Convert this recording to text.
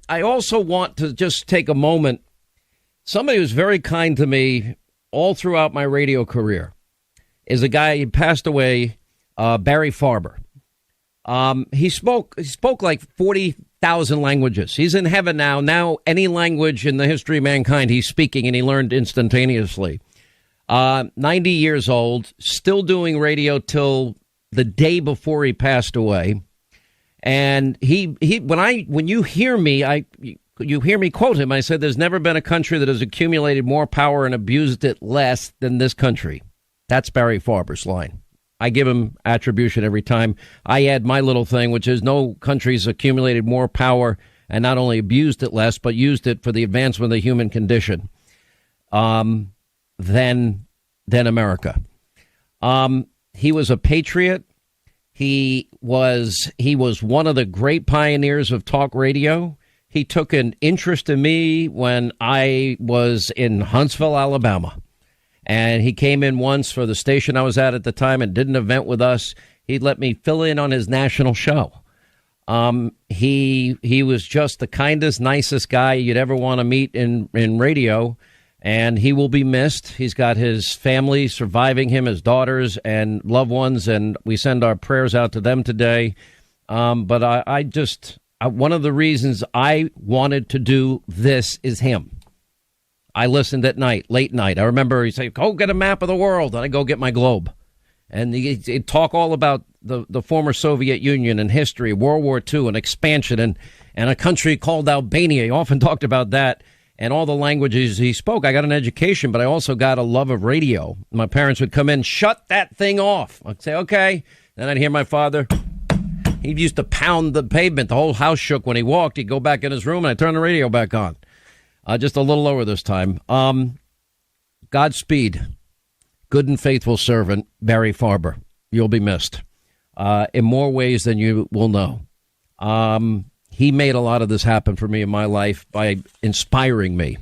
I also want to just take a moment. Somebody who's very kind to me all throughout my radio career is a guy who passed away, Barry Farber. He spoke like 40,000 languages. He's in heaven now. Now, any language in the history of mankind, he's speaking, and he learned instantaneously. 90 years old, still doing radio till the day before he passed away. And when you hear me, you hear me quote him. I said, "There's never been a country that has accumulated more power and abused it less than this country." That's Barry Farber's line. I give him attribution every time. I add my little thing, which is no country's accumulated more power and not only abused it less, but used it for the advancement of the human condition than America. He was a patriot. He was one of the great pioneers of talk radio. He took an interest in me when I was in Huntsville, Alabama. And he came in once for the station I was at the time and did an event with us. He let me fill in on his national show. He was just the kindest, nicest guy you'd ever want to meet in radio. And he will be missed. He's got his family surviving him, his daughters and loved ones. And we send our prayers out to them today. But one of the reasons I wanted to do this is him. I listened at night, late night. I remember he'd say, "Go get a map of the world." And I go get my globe. And he'd talk all about the former Soviet Union and history, World War II and expansion and a country called Albania. He often talked about that and all the languages he spoke. I got an education, but I also got a love of radio. My parents would come in, "Shut that thing off." I'd say, "Okay." Then I'd hear my father. He used to pound the pavement. The whole house shook when he walked. He'd go back in his room and I'd turn the radio back on. Just a little lower this time. Godspeed. Good and faithful servant, Barry Farber. You'll be missed in more ways than you will know. He made a lot of this happen for me in my life by inspiring me.